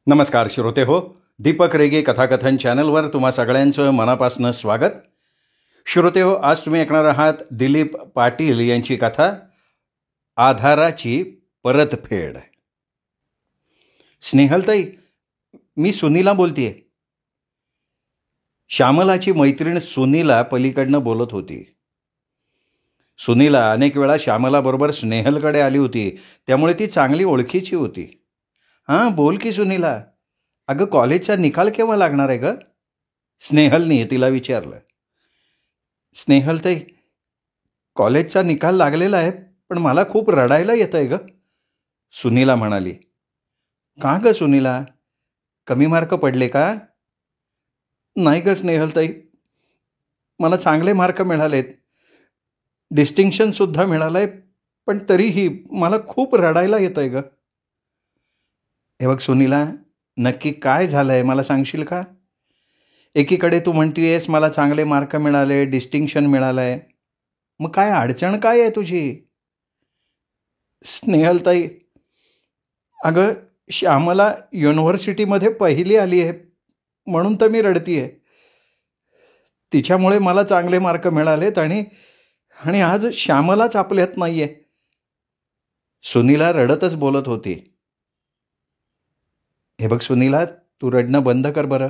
नमस्कार श्रोते हो, दीपक रेगे कथाकथन चॅनलवर तुम्हा सगळ्यांचं मनापासून स्वागत. श्रोते हो, आज तुम्ही ऐकणार आहात दिलीप पाटील यांची कथा आधाराची परतफेड. स्नेहलताई, मी सुनीला बोलतेय. श्यामलाची मैत्रीण सुनीला पलीकडनं बोलत होती. सुनीला अनेक वेळा श्यामलाबरोबर स्नेहलकडे आली होती, त्यामुळे ती चांगली ओळखीची होती. हां, बोल की सुनीला. अगं, कॉलेजचा निकाल केव्हा लागणार आहे गं? स्नेहलने तिला विचारलं. स्नेहलताई, कॉलेजचा निकाल लागलेला आहे, पण मला खूप रडायला येतं आहे गं, सुनीला म्हणाली. का गं सुनीला, कमी मार्क पडले का? नाही गं स्नेहलताई, मला चांगले मार्क मिळालेत, डिस्टिंक्शनसुद्धा मिळालं आहे, पण तरीही मला खूप रडायला येतं आहे गं. हे बघ सुनीला, नक्की काय झालं आहे मला सांगशील का? एकीकडे तू म्हणतीयस मला चांगले मार्क मिळाले, डिस्टिंक्शन मिळालं आहे, मग काय अडचण काय आहे तुझी? स्नेहलताई, अगं श्यामला युनिव्हर्सिटीमध्ये पहिली आली आहे, म्हणून तर मी रडतीये. तिच्यामुळे मला चांगले मार्क मिळालेत आणि आज श्यामलाच आपल्यात नाही आहे. सुनीला रडतच बोलत होती. हे बघ सुनीला, तू रडणं बंद कर बरं,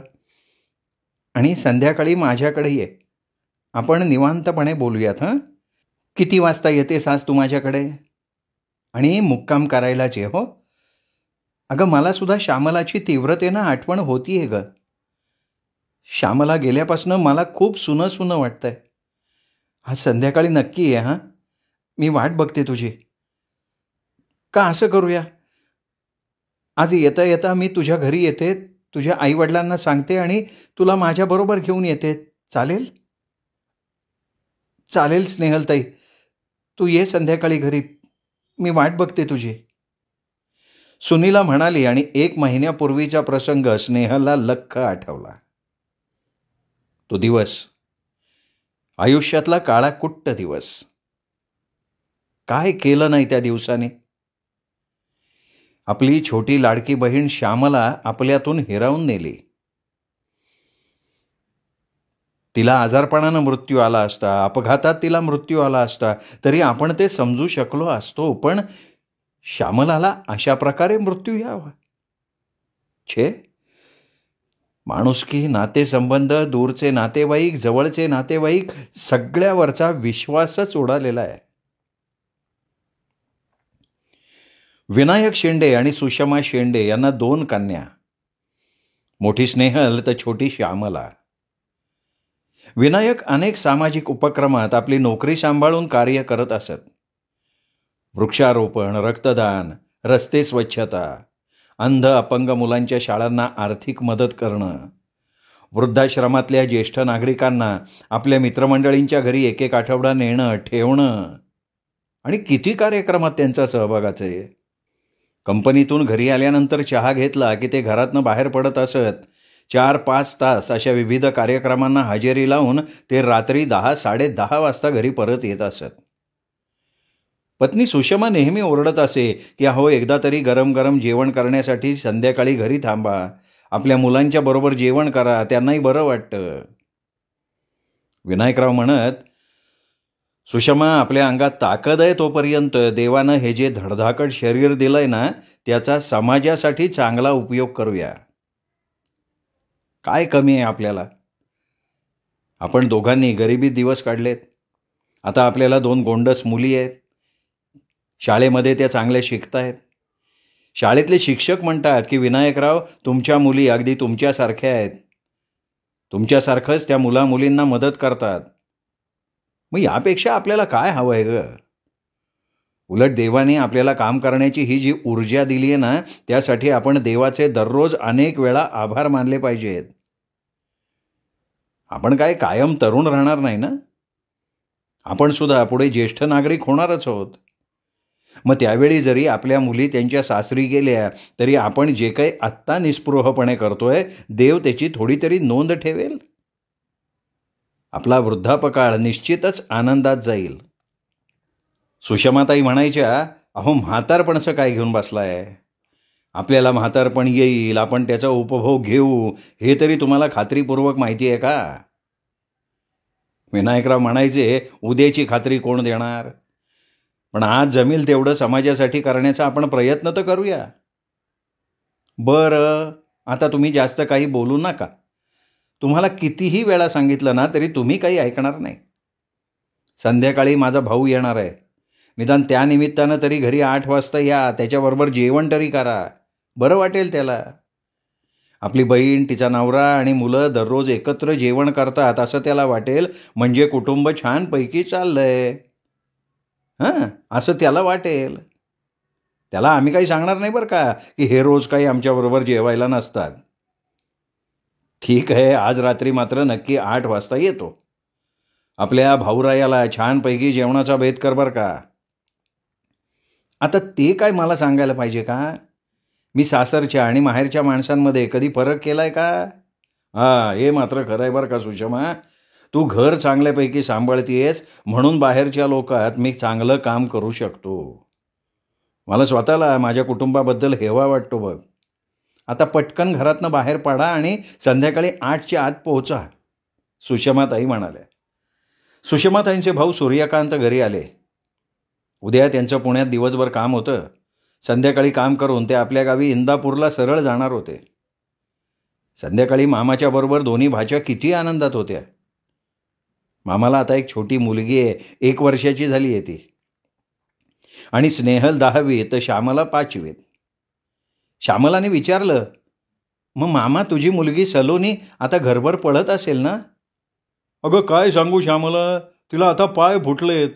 आणि संध्याकाळी माझ्याकडे ये, आपण निवांतपणे बोलूयात. हां, किती वाजता येतेस आज तू माझ्याकडे? आणि मुक्काम करायलाच ये हो. अगं, मला सुद्धा श्यामलाची तीव्रतेनं आठवण होतीये गं. श्यामला गेल्यापासून मला खूप सुनं सुनं वाटतंय. आज संध्याकाळी नक्की ये. हां, मी वाट बघते तुझी. का असं करूया, आज येता येता मी तुझ्या घरी येते, तुझ्या आईवडिलांना सांगते आणि तुला माझ्याबरोबर घेऊन येते. चालेल? चालेल स्नेहलताई, तू ये संध्याकाळी घरी, मी वाट बघते तुझी, सुनीला म्हणाली. आणि 1 महिन्यापूर्वीचा प्रसंग स्नेहलला लख्ख आठवला. तो दिवस, आयुष्यातला काळाकुट्ट दिवस. काय केलं नाही त्या दिवसाने. आपली छोटी लाडकी बहीण श्यामला आपल्यातून हिरावून नेली. तिला आजारपणानं मृत्यू आला असता, अपघातात तिला मृत्यू आला असता, तरी आपण ते समजू शकलो असतो, पण श्यामलाला अशा प्रकारे मृत्यू यावा? छे, माणुसकी, नातेसंबंध, दूरचे नातेवाईक, जवळचे नातेवाईक, सगळ्यावरचा विश्वासच उडालेला आहे. विनायक शेंडे आणि सुषमा शेंडे यांना 2 कन्या, मोठी स्नेहल तर छोटी श्यामला. विनायक अनेक सामाजिक उपक्रमात आपली नोकरी सांभाळून कार्य करत असत. वृक्षारोपण, रक्तदान, रस्ते स्वच्छता, अंध अपंग मुलांच्या शाळांना आर्थिक मदत करणं, वृद्धाश्रमातल्या ज्येष्ठ नागरिकांना आपल्या मित्रमंडळींच्या घरी 1 आठवडा नेणं, ठेवणं, आणि किती कार्यक्रमात त्यांचा सहभागाच आहे. कंपनीतून घरी आल्यानंतर चहा घेतला की ते घरातनं बाहेर पडत असत. 4-5 तास अशा विविध कार्यक्रमांना हजेरी लावून ते रात्री 10-10:30 वाजता घरी परत येत असत. पत्नी सुषमा नेहमी ओरडत असे की अहो, एकदा तरी गरम गरम जेवण करण्यासाठी संध्याकाळी घरी थांबा, आपल्या मुलांच्या बरोबर जेवण करा, त्यांनाही बरं वाटतं. विनायकराव म्हणत, सुषमा, आपल्या अंगात ताकद आहे तोपर्यंत देवानं हे जे धडधाकट शरीर दिलंय ना, त्याचा समाजासाठी चांगला उपयोग करूया. काय कमी आहे आपल्याला? आपण दोघांनी गरिबीत दिवस काढलेत. आता आपल्याला 2 गोंडस मुली आहेत. शाळेमध्ये त्या चांगल्या शिकतायत. शाळेतले शिक्षक म्हणतात की विनायकराव, तुमच्या मुली अगदी तुमच्यासारख्या आहेत, तुमच्यासारखंच त्या मुलामुलींना मदत करतात. मग यापेक्षा आपल्याला काय हवं आहे गं? उलट देवाने आपल्याला काम करण्याची ही जी ऊर्जा दिली आहे ना, त्यासाठी आपण देवाचे दररोज अनेक वेळा आभार मानले पाहिजेत. आपण काय कायम तरुण राहणार नाही ना, आपण सुद्धा पुढे ज्येष्ठ नागरिक होणारच आहोत. मग त्यावेळी जरी आपल्या मुली त्यांच्या सासरी गेल्या, तरी आपण जे काही आत्ता निस्पृहपणे करतोय, देव त्याची थोडी तरी नोंद ठेवेल. आपला वृद्धापकाळ निश्चितच आनंदात जाईल. सुषमाताई म्हणायच्या, अहो म्हातारपणचं काय घेऊन बसलाय, आपल्याला म्हातारपण येईल, आपण त्याचा उपभोग घेऊ, हे तरी तुम्हाला खात्रीपूर्वक माहिती आहे का? विनायकराव म्हणायचे, उद्याची खात्री कोण देणार? पण आज जमेल तेवढं समाजासाठी करण्याचा आपण प्रयत्न तर करूया. बरं, आता तुम्ही जास्त काही बोलू नका. तुम्हाला कितीही वेळा सांगितलं ना तरी तुम्ही काही ऐकणार नाही. संध्याकाळी माझा भाऊ येणार आहे. निदान त्या निमित्तानं तरी घरी 8 वाजता या, त्याच्याबरोबर जेवण तरी करा. बरं वाटेल त्याला. आपली बहीण, तिचा नवरा आणि मुलं दररोज एकत्र जेवण करतात असं त्याला वाटेल, म्हणजे कुटुंब छानपैकी चाललंय. असं त्याला वाटेल. त्याला आम्ही काही सांगणार नाही बरं का, की हे रोज काही आमच्याबरोबर जेवायला नसतात. ठीक आहे, आज रात्री मात्र नक्की 8 वाजता येतो. आपल्या भाऊरायाला छानपैकी जेवणाचा बेत कर बरं का. आता ते काय मला सांगायला पाहिजे का? मी सासरच्या आणि माहेरच्या माणसांमध्ये कधी फरक केलाय का? हे मात्र खरं आहे बरं का सुषमा. तू घर चांगल्यापैकी सांभाळतीयस म्हणून बाहेरच्या लोकात मी चांगलं काम करू शकतो. मला स्वतःला माझ्या कुटुंबाबद्दल हेवा वाटतो बघ. आता पटकन घरातनं बाहेर पडा आणि संध्याकाळी 8च्या आत पोहोचा, सुषमाताई म्हणाल्या. सुषमाताईंचे भाऊ सूर्यकांत घरी आले. उद्या त्यांचं पुण्यात दिवसभर काम होतं. संध्याकाळी काम करून ते आपल्या गावी इंदापूरला सरळ जाणार होते. संध्याकाळी मामाच्या बरोबर दोन्ही भाच्या किती आनंदात होत्या. मामाला आता एक छोटी मुलगी आहे, 1 वर्षाची झाली आहे ती. आणि स्नेहल 10वीत तर श्यामला 5वीत. श्यामलाने विचारलं, मग मामा तुझी मुलगी सलोनी आता घरभर पळत असेल ना? अगं काय सांगू श्यामला, तिला आता पाय फुटलेत.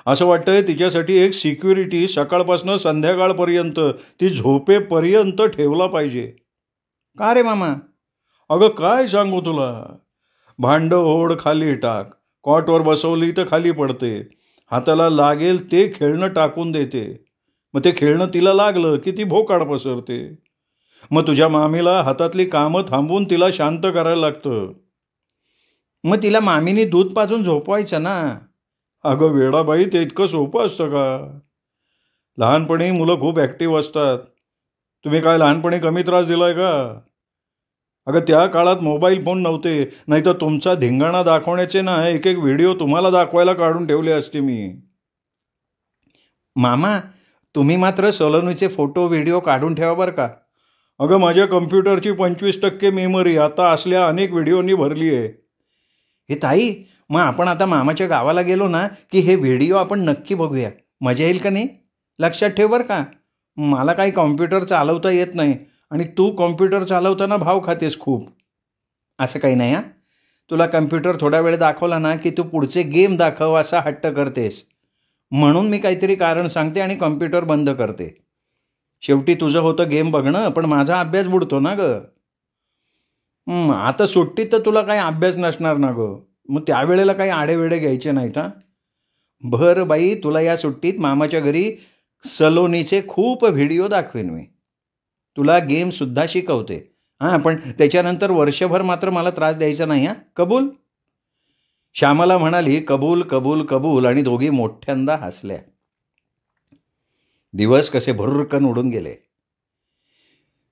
असं वाटतंय तिच्यासाठी एक सिक्युरिटी सकाळपासून संध्याकाळपर्यंत, ती झोपेपर्यंत ठेवला पाहिजे. का रे मामा? अगं काय सांगू तुला, भांडं ओढ खाली टाक, कॉटवर बसवली तर खाली पडते, हाताला लागेल ते खेळणं टाकून देते. मग ते खेळणं तिला लागलं की ती भोकाड पसरते. मग तुझ्या मामीला हातातली कामं थांबवून तिला शांत करायला लागतं. मग तिला मामीने दूध पाजून झोपवायचं ना. अगं वेडाबाई, ते इतकं सोपं असतं का? लहानपणी मुलं खूप ॲक्टिव्ह असतात. तुम्ही काय लहानपणी कमी त्रास दिलाय का? अगं त्या काळात मोबाईल फोन नव्हते, नाही तर तुमचा धिंगाणा दाखवण्याचे ना एक व्हिडिओ तुम्हाला दाखवायला काढून ठेवले असते मी. मामा तुम्ही मात्र सलोनीचे फोटो व्हिडिओ काढून ठेवा बरं का. अगं माझ्या कम्प्युटरची 25% मेमरी आता असल्या अनेक व्हिडिओनी भरली आहे. हे ताई, मग आपण आता मामाच्या गावाला गेलो ना की हे व्हिडिओ आपण नक्की बघूया. मजा येईल का नाही? लक्षात ठेव बरं का, मला काही कॉम्प्युटर चालवता येत नाही आणि तू कॉम्प्युटर चालवताना भाव खातेस खूप. असं काही नाही हां. तुला कम्प्युटर थोडा वेळ दाखवला ना की तू पुढचे गेम दाखव असा हट्ट करतेस. म्हणून मी काहीतरी कारण सांगते आणि कॉम्प्युटर बंद करते. शेवटी तुझं होतं गेम बघणं, पण माझा अभ्यास बुडतो ना गं. आता सुट्टीत तर तुला काही अभ्यास नसणार ना गं, मग त्यावेळेला काही आडेवेडे घ्यायचे नाहीत हां. बरं बाई, तुला या सुट्टीत मामाच्या घरी सलोनीचे खूप व्हिडिओ दाखवेन मी. तुला गेमसुद्धा शिकवते. पण त्याच्यानंतर वर्षभर मात्र मला त्रास द्यायचा नाही हां, कबूल? श्यामला म्हणाली, कबूल कबूल कबूल, आणि दोघी मोठ्यांदा हसल्या. दिवस कसे भुर्रकन उडून गेले.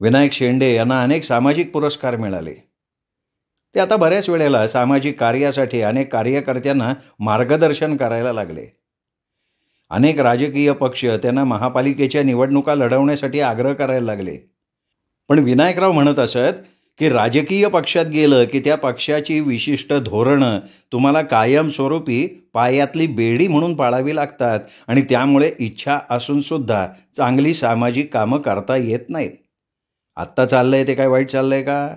विनायक शेंडे यांना अनेक सामाजिक पुरस्कार मिळाले. ते आता बऱ्याच वेळेला सामाजिक कार्यासाठी अनेक कार्यकर्त्यांना मार्गदर्शन करायला लागले. अनेक राजकीय पक्ष त्यांना महापालिकेच्या निवडणुका लढवण्यासाठी आग्रह करायला लागले. पण विनायकराव म्हणत असत की राजकीय पक्षात गेलं की त्या पक्षाची विशिष्ट धोरणं तुम्हाला कायमस्वरूपी पायातली बेडी म्हणून पाळावी लागतात आणि त्यामुळे इच्छा असूनसुद्धा चांगली सामाजिक कामं करता येत नाहीत. आत्ता चाललंय ते काय वाईट चाललंय का?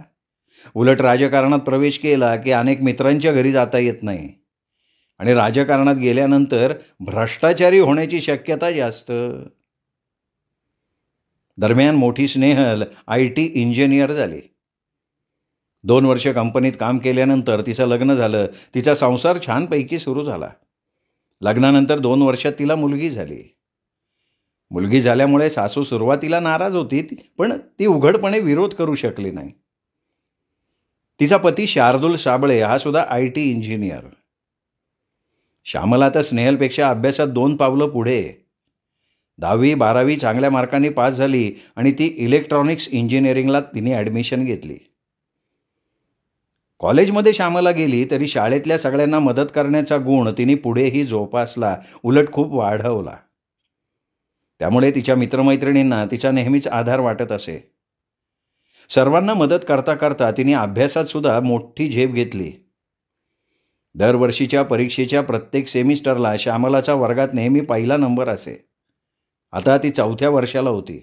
उलट राजकारणात प्रवेश केला की अनेक मित्रांच्या घरी जाता येत नाही आणि राजकारणात गेल्यानंतर भ्रष्टाचारी होण्याची शक्यता जास्त. दरम्यान मोठी स्नेहल IT इंजिनियर झाली. 2 वर्ष कंपनीत काम केल्यानंतर तिचं लग्न झालं. तिचा संसार छानपैकी सुरू झाला. लग्नानंतर 2 वर्षात तिला मुलगी झाली. मुलगी झाल्यामुळे सासू सुरुवातीला नाराज होती, पण ती उघडपणे विरोध करू शकली नाही. तिचा पती शार्दूल साबळे हा सुद्धा IT इंजिनियर. श्यामला आता स्नेहलपेक्षा अभ्यासात 2 पावलं पुढे. 10वी-12वी चांगल्या मार्कांनी पास झाली आणि ती इलेक्ट्रॉनिक्स इंजिनिअरिंगला तिने ॲडमिशन घेतली. कॉलेजमध्ये श्यामला गेली तरी शाळेतल्या सगळ्यांना मदत करण्याचा गुण तिने पुढेही जोपासला, उलट खूप वाढवला. त्यामुळे तिच्या मित्रमैत्रिणींना तिचा नेहमीच आधार वाटत असे. सर्वांना मदत करता करता तिने अभ्यासात सुद्धा मोठी झेप घेतली. दरवर्षीच्या परीक्षेच्या प्रत्येक सेमिस्टरला श्यामलाचा वर्गात नेहमी पहिला नंबर असे. आता ती 4थ्या वर्षाला होती.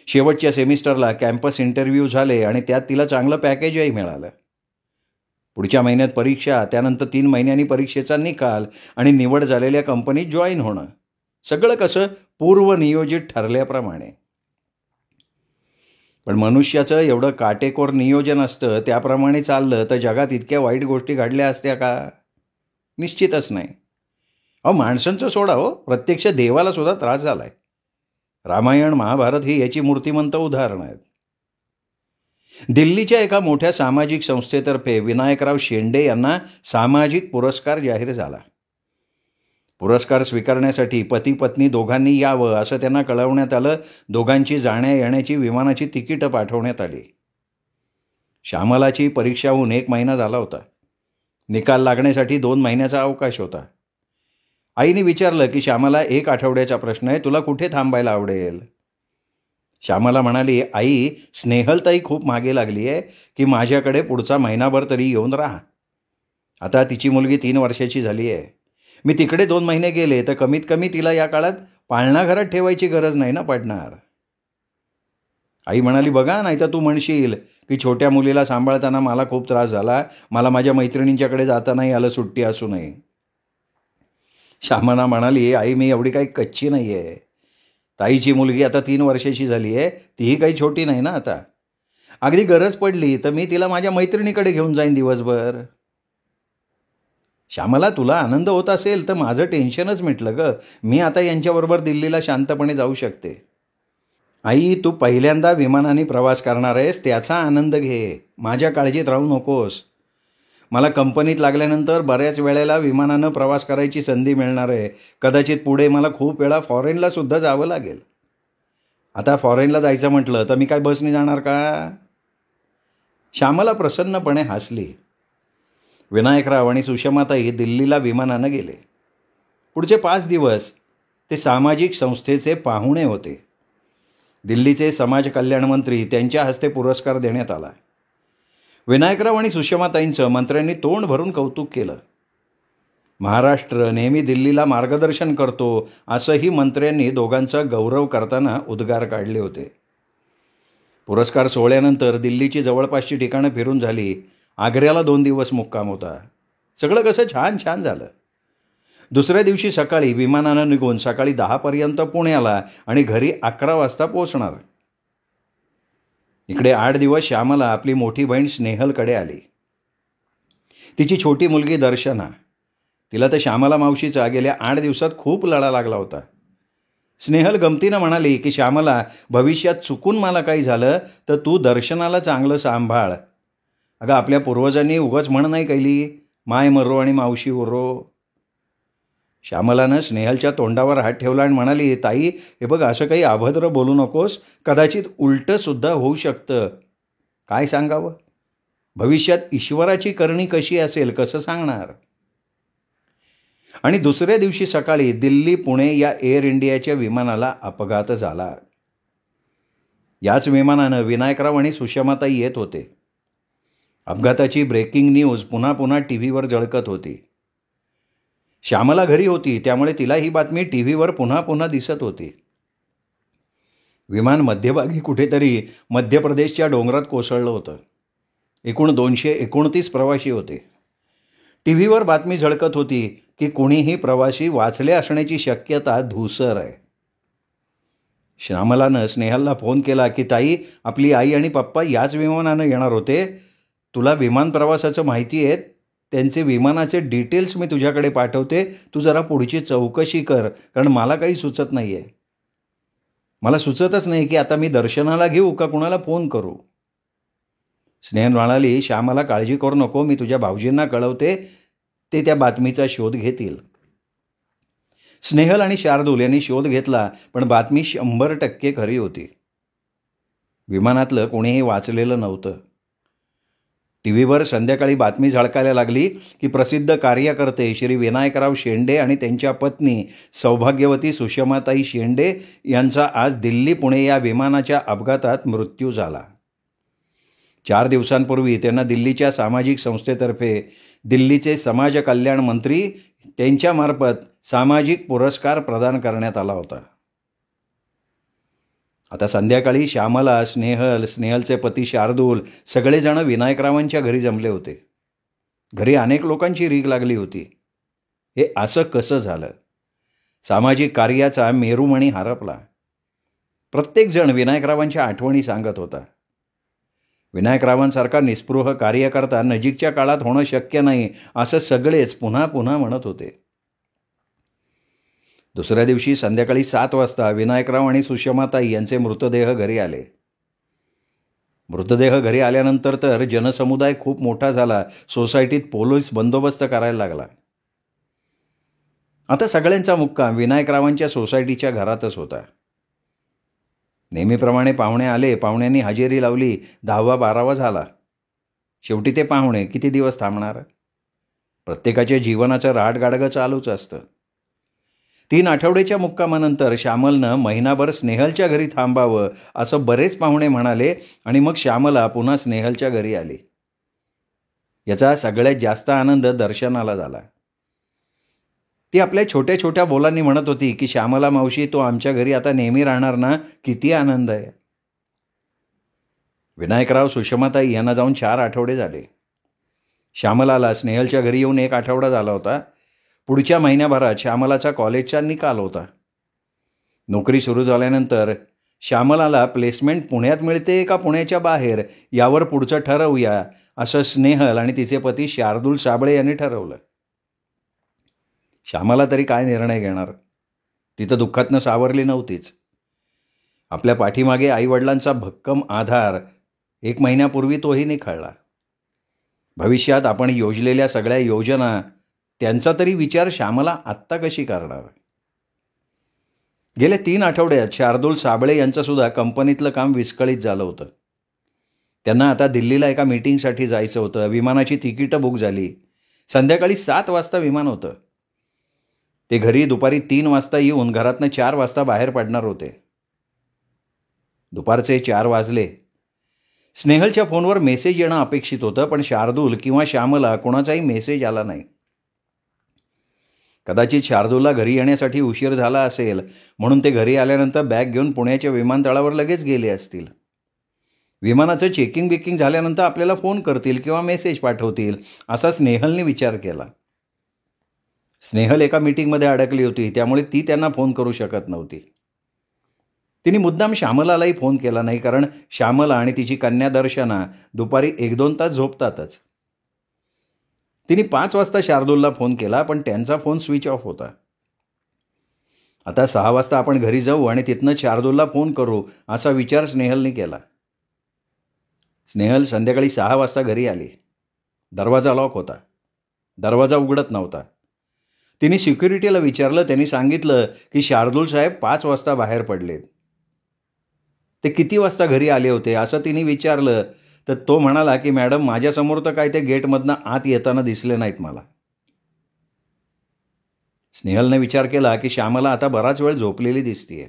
शेवटच्या सेमिस्टरला कॅम्पस इंटरव्ह्यू झाले आणि त्यात तिला चांगलं पॅकेजही मिळालं. पुढच्या महिन्यात परीक्षा, त्यानंतर 3 महिन्यांनी परीक्षेचा निकाल आणि निवड झालेल्या कंपनीत जॉईन होणं. सगळं कसं पूर्वनियोजित ठरल्याप्रमाणे. पण मनुष्याचं एवढं काटेकोर नियोजन असतं त्याप्रमाणे चाललं तर जगात इतक्या वाईट गोष्टी घडल्या असत्या का? निश्चितच नाही. माणसांचं सोडा हो, प्रत्यक्ष देवाला सुद्धा त्रास झालाय. रामायण महाभारत ही याची मूर्तिमंत उदाहरणं आहेत. दिल्लीच्या एका मोठ्या सामाजिक संस्थेतर्फे विनायकराव शेंडे यांना सामाजिक पुरस्कार जाहीर झाला. पुरस्कार स्वीकारण्यासाठी पती पत्नी दोघांनी यावं असं त्यांना कळवण्यात आलं. दोघांची जाण्या येण्याची विमानाची तिकीटं पाठवण्यात आली. श्यामलाची परीक्षा होऊन 1 महिना झाला होता. निकाल लागण्यासाठी 2 महिन्याचा अवकाश होता. आईने विचारलं की श्यामला 1 आठवड्याचा प्रश्न आहे, तुला कुठे थांबायला आवडेल? श्यामला म्हणाली, आई, स्नेहलताई खूप मागे लागली आहे की माझ्याकडे पुढचा महिनाभर तरी येऊन राहा. आता तिची मुलगी 3 वर्षाची झाली आहे. मी तिकडे 2 महिने गेले तर कमीत कमी तिला या काळात पाळणा घरात ठेवायची गरज नाही ना पडणार. आई म्हणाली, बघा, नाही तर तू म्हणशील की छोट्या मुलीला सांभाळताना मला खूप त्रास झाला, मला माझ्या मैत्रिणींच्याकडे जाता नाही आलं सुट्टी असूनही. श्यामला म्हणाली, आई, मी एवढी काही कच्ची नाही आहे. ताईची मुलगी आता 3 वर्षाची झाली आहे, तीही काही छोटी नाही ना आता. अगदी गरज पडली तर मी तिला माझ्या मैत्रिणीकडे घेऊन जाईन दिवसभर. श्यामला, तुला आनंद होत असेल तर माझं टेन्शनच मिटलं ग. मी आता यांच्याबरोबर दिल्लीला शांतपणे जाऊ शकते. आई, तू पहिल्यांदा विमानाने प्रवास करणार आहेस, त्याचा आनंद घे. माझ्या काळजीत राहू नकोस. मला कंपनीत लागल्यानंतर बऱ्याच वेळेला विमानानं प्रवास करायची संधी मिळणार आहे. कदाचित पुढे मला खूप वेळा फॉरेनला सुद्धा जावं लागेल. आता फॉरेनला जायचं म्हटलं तर मी काय बसने जाणार का? श्यामला प्रसन्नपणे हसली. विनायकराव आणि सुषमाताई दिल्लीला विमानानं गेले. पुढचे 5 दिवस ते सामाजिक संस्थेचे पाहुणे होते. दिल्लीचे समाज कल्याण मंत्री त्यांच्या हस्ते पुरस्कार देण्यात आला. विनायकराव आणि सुषमाताईंचं मंत्र्यांनी तोंड भरून कौतुक केलं. महाराष्ट्र नेहमी दिल्लीला मार्गदर्शन करतो असंही मंत्र्यांनी दोघांचा गौरव करताना उद्गार काढले होते. पुरस्कार सोहळ्यानंतर दिल्लीची जवळपासची ठिकाणं फिरून झाली. आग्र्याला 2 दिवस मुक्काम होता. सगळं कसं छान छान झालं. दुसऱ्या दिवशी सकाळी विमानानं निघून सकाळी 10पर्यंत पुण्याला आणि घरी 11 वाजता पोहोचणार. इकडे 8 दिवस श्यामला आपली मोठी बहीण स्नेहलकडे आली. तिची छोटी मुलगी दर्शना. तिला तर श्यामला मावशीचा गेल्या 8 दिवसात खूप लळा लागला होता. स्नेहल गमतीनं म्हणाली की श्यामला, भविष्यात चुकून मला काही झालं तर तू दर्शनाला चांगलं सांभाळ. अगं, आपल्या पूर्वजांनी उगाच म्हण नाही केली, माय मरो आणि मावशी उरो. श्यामलानं स्नेहलच्या तोंडावर हात ठेवला आणि म्हणाली, ताई, हे बघ, असं काही अभद्र बोलू नकोस. कदाचित उलटंसुद्धा होऊ शकतं. काय सांगावं? भविष्यात ईश्वराची करणी कशी असेल कसं सांगणार? आणि दुसऱ्या दिवशी सकाळी दिल्ली पुणे या एअर इंडियाच्या विमानाला अपघात झाला. याच विमानानं विनायकराव आणि सुषमाताई येत होते. अपघाताची ब्रेकिंग न्यूज पुन्हा पुन्हा टीव्हीवर झळकत होती. श्यामला घरी होती, त्यामुळे तिला ही बातमी टीव्हीवर पुन्हा पुन्हा दिसत होती. विमान मध्यभागी कुठेतरी मध्य प्रदेशच्या डोंगरात कोसळलं होतं. एकूण 229 प्रवासी होते. टीव्हीवर बातमी झळकत होती की कुणीही प्रवासी वाचले असण्याची शक्यता धूसर आहे. श्यामलानं स्नेहलला फोन केला की ताई, आपली आई आणि पप्पा याच विमानानं येणार होते. तुला विमान प्रवासाचं माहिती आहे, त्यांचे विमानाचे डिटेल्स मी तुझ्याकडे पाठवते. तू जरा पुढची चौकशी कर, कारण मला काही सुचत नाही आहे. मला सुचतच नाही की आता मी दर्शनाला घेऊ का कुणाला फोन करू. स्नेहल म्हणाली, श्यामला, काळजी करू नको, मी तुझ्या भाऊजींना कळवते, ते त्या बातमीचा शोध घेतील. स्नेहल आणि शार्दूल यांनी शोध घेतला, पण बातमी 100% खरी होती. विमानातलं कोणीही वाचलेलं नव्हतं. टीव्हीवर संध्याकाळी बातमी झळकायला लागली की प्रसिद्ध कार्यकर्ते श्री विनायकराव शेंडे आणि त्यांच्या पत्नी सौभाग्यवती सुषमाताई शेंडे यांचा आज दिल्ली पुणे या विमानाच्या अपघातात मृत्यू झाला. 4 दिवसांपूर्वी त्यांना दिल्लीच्या सामाजिक संस्थेतर्फे दिल्लीचे समाज कल्याण मंत्री त्यांच्यामार्फत सामाजिक पुरस्कार प्रदान करण्यात आला होता. आता संध्याकाळी श्यामला, स्नेहलचे पती शार्दूल सगळेजण विनायकरावांच्या घरी जमले होते. घरी अनेक लोकांची रीघ लागली होती. हे असं कसं झालं? सामाजिक कार्याचा मेरुमणी हरपला. प्रत्येकजण विनायकरावांच्या आठवणी सांगत होता. विनायकरावांसारखा निस्पृह कार्यकर्ता नजीकच्या काळात होणं शक्य नाही असं सगळेच पुन्हा पुन्हा म्हणत होते. दुसऱ्या दिवशी संध्याकाळी 7 वाजता विनायकराव आणि सुषमाताई यांचे मृतदेह घरी आले. मृतदेह घरी आल्यानंतर तर जनसमुदाय खूप मोठा झाला. सोसायटीत पोलीस बंदोबस्त करायला लागला. आता सगळ्यांचा मुक्काम विनायकरावांच्या सोसायटीच्या घरातच होता. नेहमीप्रमाणे पाहुणे आले. पाहुण्यांनी हजेरी लावली. 10वा-12वा झाला. शेवटी ते पाहुणे किती दिवस थांबणार? प्रत्येकाच्या जीवनाचं रहाटगाडगं चालूच असतं. 3 आठवड्याच्या मुक्कामानंतर श्यामलनं महिनाभर स्नेहलच्या घरी थांबावं असं बरेच पाहुणे म्हणाले आणि मग श्यामला पुन्हा स्नेहलच्या घरी आली. याचा सगळ्यात जास्त आनंद दर्शनाला झाला. ती आपल्या छोट्या छोट्या बोलांनी म्हणत होती की श्यामला मावशी, तो आमच्या घरी आता नेहमी राहणार ना? किती आनंद आहे. विनायकराव सुषमाताई यांना जाऊन 4 आठवडे झाले. श्यामलाला स्नेहलच्या घरी येऊन 1 आठवडा झाला होता. पुढच्या महिन्याभरात श्यामलाचा कॉलेजचा निकाल होता. नोकरी सुरू झाल्यानंतर श्यामलाला प्लेसमेंट पुण्यात मिळते का पुण्याच्या बाहेर यावर पुढचं ठरवूया असं स्नेहल आणि तिचे पती शार्दूल साबळे यांनी ठरवलं. श्यामला तरी काय निर्णय घेणार? ती तर दुःखातनं सावरली नव्हतीच. आपल्या पाठीमागे आईवडिलांचा भक्कम आधार 1 महिन्यापूर्वी तोही निखळला. भविष्यात आपण योजलेल्या सगळ्या योजना, त्यांचा तरी विचार श्यामला आत्ता कशी करणार? गेल्या 3 आठवड्यात शार्दूल साबळे यांचं सुद्धा कंपनीतलं काम विस्कळीत झालं होतं. त्यांना आता दिल्लीला एका मीटिंगसाठी जायचं होतं. विमानाची तिकीटं बुक झाली. संध्याकाळी 7 वाजता विमान होतं. ते घरी दुपारी 3 वाजता येऊन घरातनं 4 वाजता बाहेर पडणार होते. दुपारचे 4 वाजले. स्नेहलच्या फोनवर मेसेज येणं अपेक्षित होतं, पण शार्दूल किंवा श्यामला कोणाचाही मेसेज आला नाही. कदाचित शार्दूलला घरी येण्यासाठी उशीर झाला असेल म्हणून ते घरी आल्यानंतर बॅग घेऊन पुण्याच्या विमानतळावर लगेच गेले असतील. विमानाचं चेकिंग झाल्यानंतर आपल्याला फोन करतील किंवा मेसेज पाठवतील असा स्नेहलने विचार केला. स्नेहल एका मीटिंगमध्ये अडकली होती, त्यामुळे ती त्यांना फोन करू शकत नव्हती. तिने मुद्दाम श्यामलालाही फोन केला नाही, कारण श्यामला आणि तिची कन्या दर्शना दुपारी 1-2 तास झोपतातच. तिने 5 वाजता शार्दूलला फोन केला, पण त्यांचा फोन स्विच ऑफ होता. आता 6 वाजता आपण घरी जाऊ आणि तिथनं शार्दूलला फोन करू असा विचार स्नेहलने केला. स्नेहल संध्याकाळी 6 वाजता घरी आली. दरवाजा लॉक होता. दरवाजा उघडत नव्हता. तिने सिक्युरिटीला विचारलं. त्यांनी सांगितलं की शार्दूल साहेब 5 वाजता बाहेर पडलेत. ते किती वाजता घरी आले होते असं तिने विचारलं, तर तो म्हणाला की मॅडम, माझ्यासमोर तर काय ते गेटमधनं आत येताना दिसले नाहीत मला. स्नेहलने विचार केला की श्यामला आता बराच वेळ झोपलेली दिसतीये.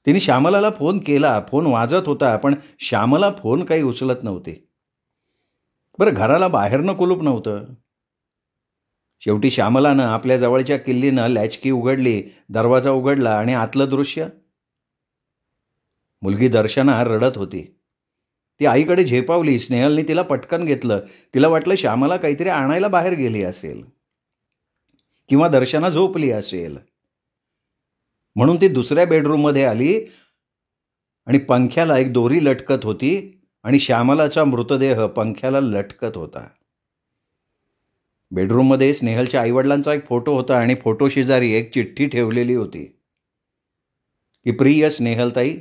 तिने श्यामलाला फोन केला. फोन वाजत होता, पण श्यामला फोन काही उचलत नव्हती. बरं, घराला बाहेरनं कुलूप नव्हतं. शेवटी श्यामलानं आपल्या जवळच्या किल्लीनं लॅचकी उघडली. दरवाजा उघडला आणि आतलं दृश्य, मुलगी दर्शना रडत होती. ती आईकडे झेपावली. स्नेहलने तिला पटकन घेतलं. तिला वाटलं श्यामला काहीतरी आणायला बाहेर गेली असेल किंवा दर्शना झोपली असेल, म्हणून ती दुसऱ्या बेडरूममध्ये आली आणि पंख्याला एक दोरी लटकत होती आणि श्यामलाचा मृतदेह पंख्याला लटकत होता. बेडरूममध्ये स्नेहलच्या आईवडिलांचा एक फोटो होता आणि फोटो शेजारी एक चिठ्ठी ठेवलेली होती की प्रिय स्नेहलताई,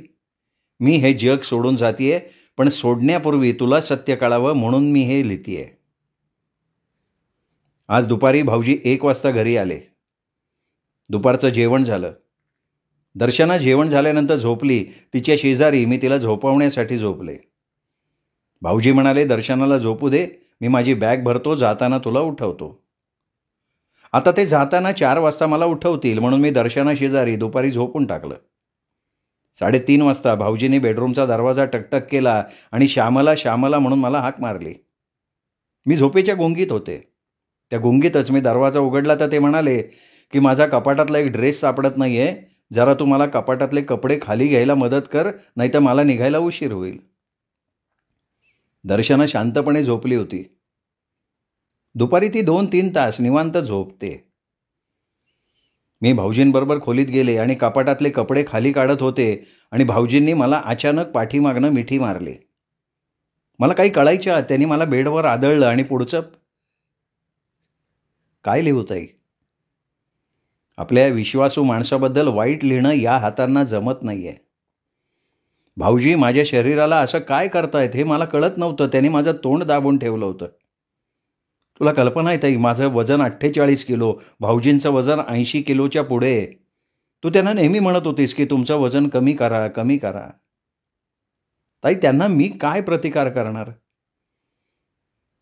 मी हे जग सोडून जातीये, पण सोडण्यापूर्वी तुला सत्य कळावं म्हणून मी हे लिहितेय. आज दुपारी भाऊजी 1 वाजता घरी आले. दुपारचं जेवण झालं. दर्शना जेवण झाल्यानंतर झोपली. तिच्या शेजारी मी तिला झोपवण्यासाठी झोपले. भाऊजी म्हणाले, दर्शनाला झोपू दे, मी माझी बॅग भरतो, जाताना तुला उठवतो. आता ते जाताना 4 वाजता मला उठवतील म्हणून मी दर्शना शेजारी दुपारी झोपून टाकलं. 3:30 वाजता भाऊजींनी बेडरूमचा दरवाजा टकटक केला आणि श्यामला श्यामला म्हणून मला हाक मारली. मी झोपेच्या गुंगीत होते. त्या गुंगीतच मी दरवाजा उघडला तर ते म्हणाले की माझा कपाटातला एक ड्रेस सापडत नाही आहे, जरा तू मला कपाटातले कपडे खाली घ्यायला मदत कर, नाहीतर मला निघायला उशीर होईल. दर्शना शांतपणे झोपली होती. दुपारी ती 2-3 तास निवांत झोपते. मी भाऊजींबरोबर खोलीत गेले आणि कपाटातले कपडे खाली काढत होते आणि भाऊजींनी मला अचानक पाठीमागनं मिठी मारली. मला काही कळायच्या त्यांनी मला बेडवर आदळलं आणि पुढचं काय लिहू ताई? आपल्या विश्वासू माणसाबद्दल वाईट लिहिणं या हातांना जमत नाहीये. भाऊजी माझ्या शरीराला असं काय करतायत हे मला कळत नव्हतं. त्यांनी माझं तोंड दाबून ठेवलं होतं. तुला कल्पना आहे ताई, माझं वजन 48 किलो, भाऊजींचं वजन 80 किलोच्या पुढे. तू त्यांना नेहमी म्हणत होतीस की तुमचं वजन कमी करा, कमी करा. ताई, त्यांना मी काय प्रतिकार करणार?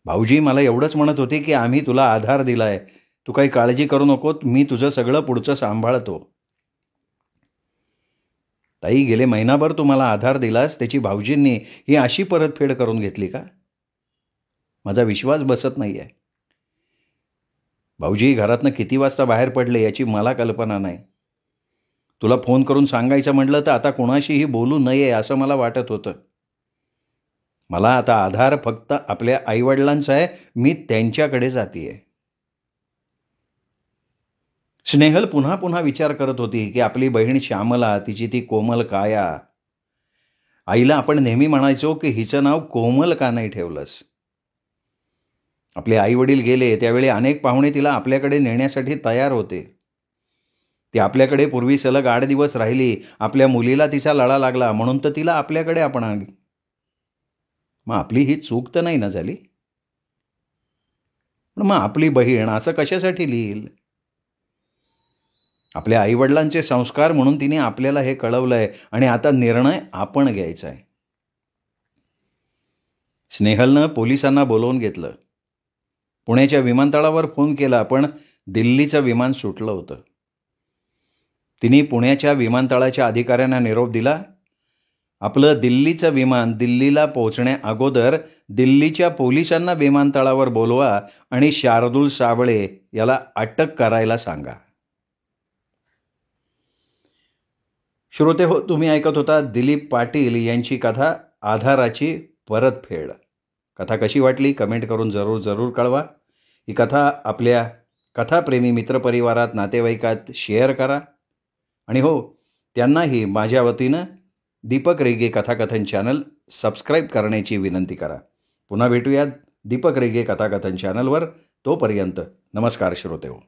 भाऊजी मला एवढंच म्हणत होते की आम्ही तुला आधार दिलाय, तू काही काळजी करू नको, मी तुझं सगळं पुढचं सांभाळतो. ताई, गेले महिनाभर तुम्हाला आधार दिलास, त्याची भाऊजींनी ही अशी परतफेड करून घेतली का? माझा विश्वास बसत नाही आहे. भाऊजी घरातनं किती वाजता बाहेर पडले याची मला कल्पना नाही. तुला फोन करून सांगायचं म्हटलं तर आता कोणाशीही बोलू नये असं मला वाटत होतं. मला आता आधार फक्त आपल्या आईवडिलांचा आहे, मी त्यांच्याकडे जातीये. स्नेहल पुन्हा पुन्हा विचार करत होती की आपली बहीण श्यामला, तिची ती कोमल काया. आईला आपण नेहमी म्हणायचो की हिचं नाव कोमल का नाही ठेवलंस? आपले आई वडील गेले त्यावेळी अनेक पाहुणे तिला आपल्याकडे नेण्यासाठी तयार होते. ती आपल्याकडे पूर्वी सलग 8 दिवस राहिली. आपल्या मुलीला तिचा लळा लागला म्हणून तर तिला आपल्याकडे आपण आणली. मग आपली ही चूक तर नाही ना झाली? पण मग आपली बहीण असं कशासाठी लिहिल? आपल्या आईवडिलांचे संस्कार म्हणून तिने आपल्याला हे कळवलंय आणि आता निर्णय आपण घ्यायचा आहे. स्नेहलनं पोलिसांना बोलवून घेतलं. पुण्याच्या विमानतळावर फोन केला पण दिल्लीचं विमान सुटलं होतं. तिने पुण्याच्या विमानतळाच्या अधिकाऱ्यांना निरोप दिला, आपलं दिल्लीचं विमान दिल्लीला पोहोचण्या अगोदर दिल्लीच्या पोलिसांना विमानतळावर बोलवा आणि शार्दूल साबळे याला अटक करायला सांगा. श्रोते हो, तुम्ही ऐकत होता दिलीप पाटील यांची कथा आधाराची परतफेड. कथा कशी वाटली कमेंट करून जरूर कळवा. ही कथा आपल्या कथाप्रेमी मित्रपरिवारात, नातेवाईकात शेअर करा. आणि हो, त्यांनाही माझ्या वतीनं दीपक रेगे कथाकथन चॅनल सबस्क्राईब करण्याची विनंती करा. पुन्हा भेटूयात दीपक रेगे कथाकथन चॅनलवर. तोपर्यंत नमस्कार श्रोते हो.